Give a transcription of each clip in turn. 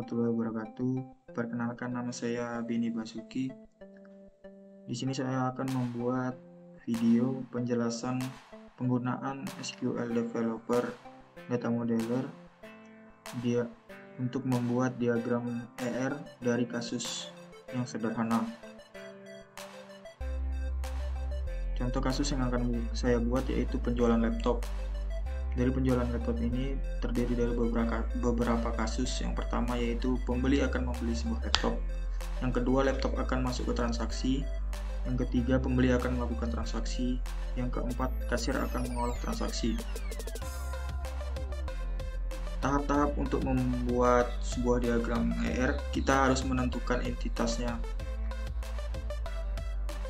warahmatullahi wabarakatuh. Perkenalkan, nama saya Beni Basuki. Di sini saya akan membuat video penjelasan penggunaan SQL Developer Data Modeler untuk membuat diagram ER dari kasus yang sederhana. Contoh kasus yang akan saya buat yaitu penjualan laptop. Dari penjualan laptop ini terdiri dari beberapa kasus. Yang pertama yaitu pembeli akan membeli sebuah laptop. Yang kedua, laptop akan masuk ke transaksi. Yang ketiga, pembeli akan melakukan transaksi. Yang keempat, kasir akan mengolah transaksi. Tahap-tahap untuk membuat sebuah diagram ER, kita harus menentukan entitasnya.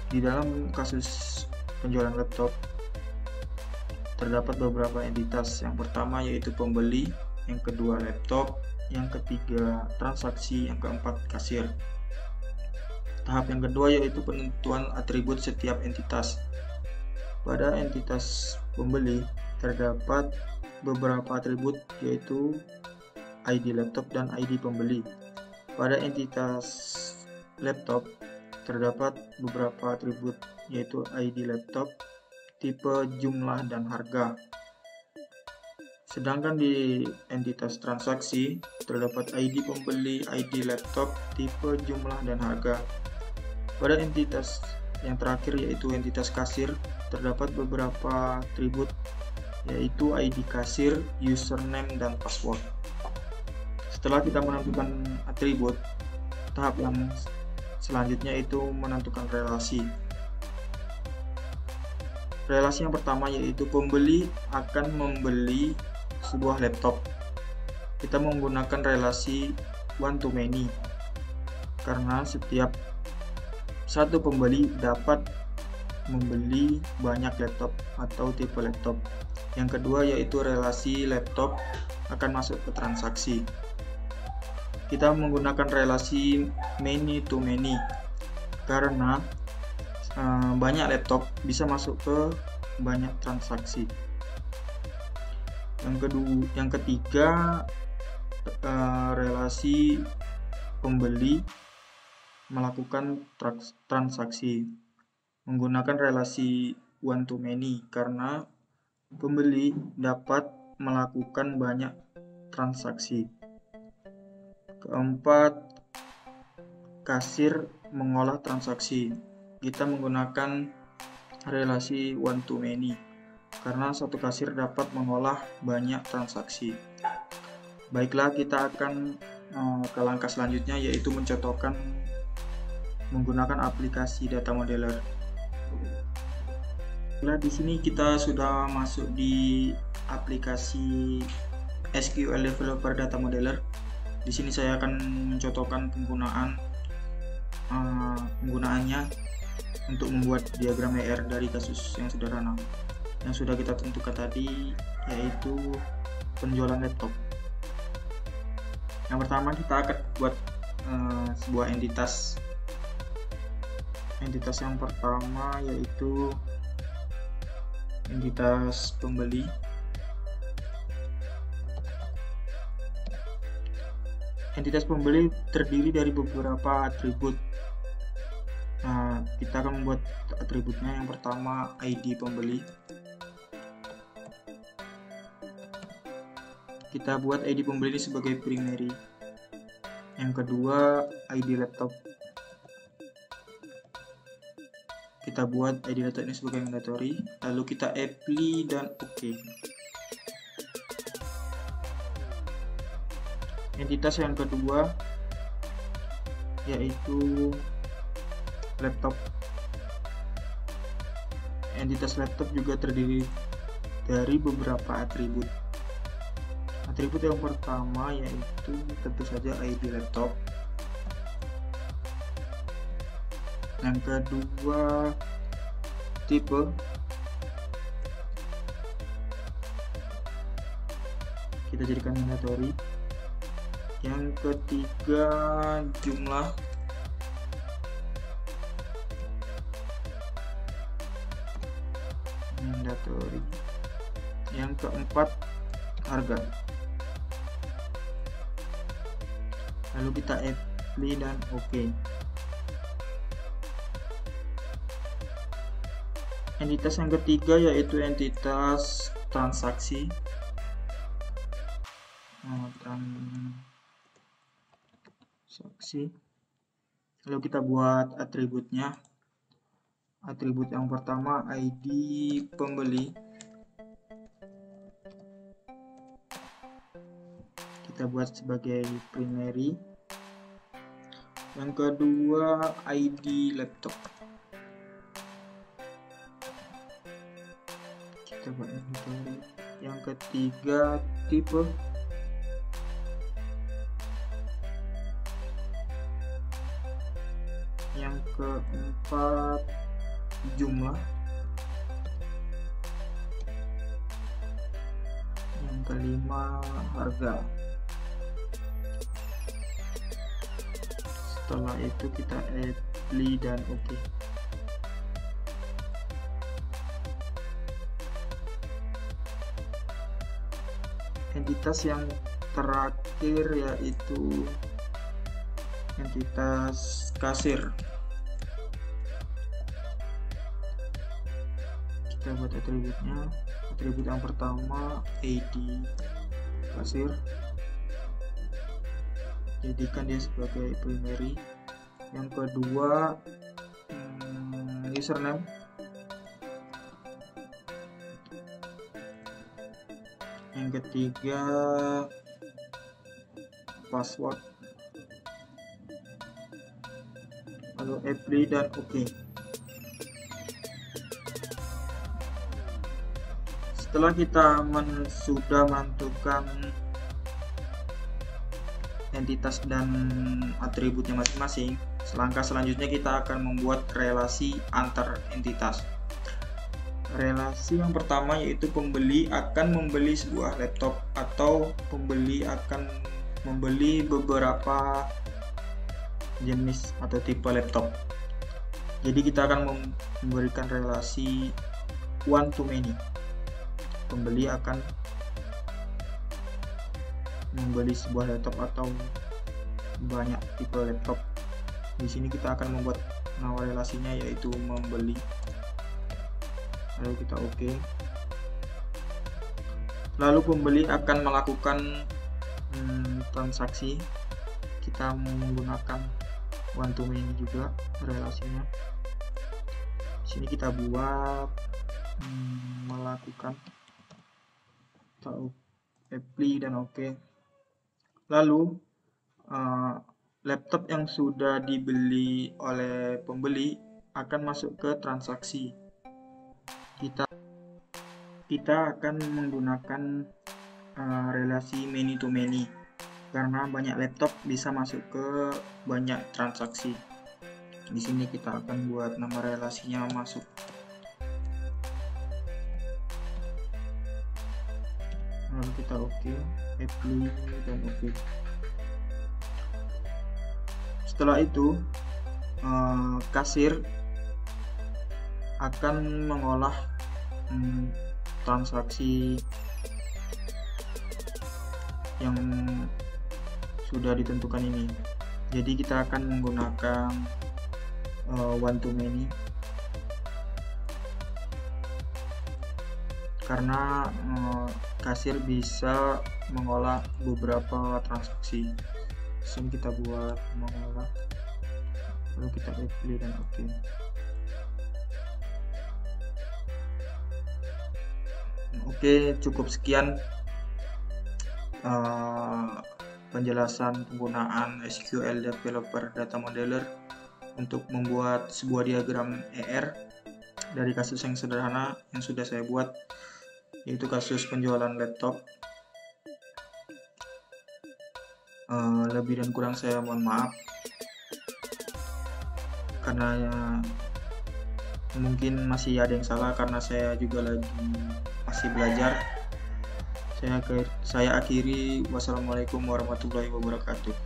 Di dalam kasus penjualan laptop terdapat beberapa entitas. Yang pertama yaitu pembeli, yang kedua laptop, yang ketiga transaksi, yang keempat kasir. Tahap yang kedua yaitu penentuan atribut setiap entitas. Pada entitas pembeli terdapat beberapa atribut yaitu ID laptop dan ID pembeli. Pada entitas laptop terdapat beberapa atribut yaitu ID laptop, tipe, jumlah, dan harga. Sedangkan di entitas transaksi terdapat ID pembeli, ID laptop, tipe, jumlah, dan harga. Pada entitas yang terakhir yaitu entitas kasir terdapat beberapa atribut yaitu ID kasir, username, dan password. Setelah kita menentukan atribut, tahap yang selanjutnya itu menentukan relasi. Relasi yang pertama yaitu pembeli akan membeli sebuah laptop. Kita menggunakan relasi one to many karena setiap satu pembeli dapat membeli banyak laptop atau tipe laptop. Yang kedua yaitu relasi laptop akan masuk ke transaksi. Kita menggunakan relasi many to many karena banyak laptop bisa masuk ke banyak transaksi. Yang ketiga relasi pembeli melakukan transaksi menggunakan relasi one to many karena pembeli dapat melakukan banyak transaksi. Keempat, kasir mengolah transaksi. Kita menggunakan relasi one to many karena satu kasir dapat mengolah banyak transaksi. Baiklah, kita akan ke langkah selanjutnya yaitu mencocokkan menggunakan aplikasi data modeler. Nah, di sini kita sudah masuk di aplikasi SQL Developer Data Modeler. Di sini saya akan mencocokkan penggunaannya untuk membuat diagram ER dari kasus yang sederhana yang sudah kita tentukan tadi, yaitu penjualan laptop. Yang pertama kita akan buat sebuah entitas. Entitas yang pertama yaitu entitas pembeli. Entitas pembeli terdiri dari beberapa atribut. Kita akan membuat atributnya. Yang pertama ID pembeli. Kita buat ID pembeli ini sebagai primary. Yang kedua ID laptop. Kita buat ID laptop ini sebagai mandatory. Lalu kita apply dan OK. Entitas yang kedua yaitu laptop. Entitas laptop juga terdiri dari beberapa atribut. Atribut yang pertama yaitu tentu saja ID laptop. Yang kedua tipe. Kita jadikan mandatory. Yang ketiga jumlah. Mandatory. Yang keempat harga. lalu kita apply dan OK. Entitas yang ketiga yaitu entitas transaksi. Transaksi. Lalu kita buat atributnya. Atribut yang pertama ID pembeli. Kita buat sebagai primary. Yang kedua ID laptop. Kita buat ini. Yang ketiga tipe. Yang keempat jumlah. Yang kelima harga. Setelah itu kita apply dan OK. Entitas yang terakhir yaitu entitas kasir. Kita buat atributnya. Atribut yang pertama ID kasir, jadikan dia sebagai primary. Yang kedua username. Yang ketiga password. Lalu apply dan OK. Setelah kita sudah menentukan entitas dan atributnya masing-masing, langkah selanjutnya kita akan membuat relasi antar entitas. Relasi yang pertama yaitu pembeli akan membeli sebuah laptop atau pembeli akan membeli beberapa jenis atau tipe laptop. Jadi kita akan memberikan relasi one to many. Pembeli akan membeli sebuah laptop atau banyak tipe laptop. Di sini kita akan membuat nama relasinya yaitu membeli. Lalu kita OK. Lalu pembeli akan melakukan transaksi. Kita menggunakan one to many juga relasinya. Di sini kita buat melakukan atau apply dan OK. Lalu laptop yang sudah dibeli oleh pembeli akan masuk ke transaksi. Kita akan menggunakan relasi many to many karena banyak laptop bisa masuk ke banyak transaksi. Di sini kita akan buat nama relasinya masuk. Lalu kita OK, apply dan OK. Setelah itu kasir akan mengolah transaksi yang sudah ditentukan ini. Jadi kita akan menggunakan one to many karena kasir bisa mengolah beberapa transaksi. Sini kita buat mengolah, lalu kita apply dan OK. Oke, cukup sekian penjelasan penggunaan SQL Developer Data Modeler untuk membuat sebuah diagram ER dari kasus yang sederhana yang sudah saya buat, yaitu kasus penjualan laptop. Lebih dan kurang saya mohon maaf karena mungkin masih ada yang salah karena saya juga masih belajar. Saya akhiri. Wassalamualaikum warahmatullahi wabarakatuh.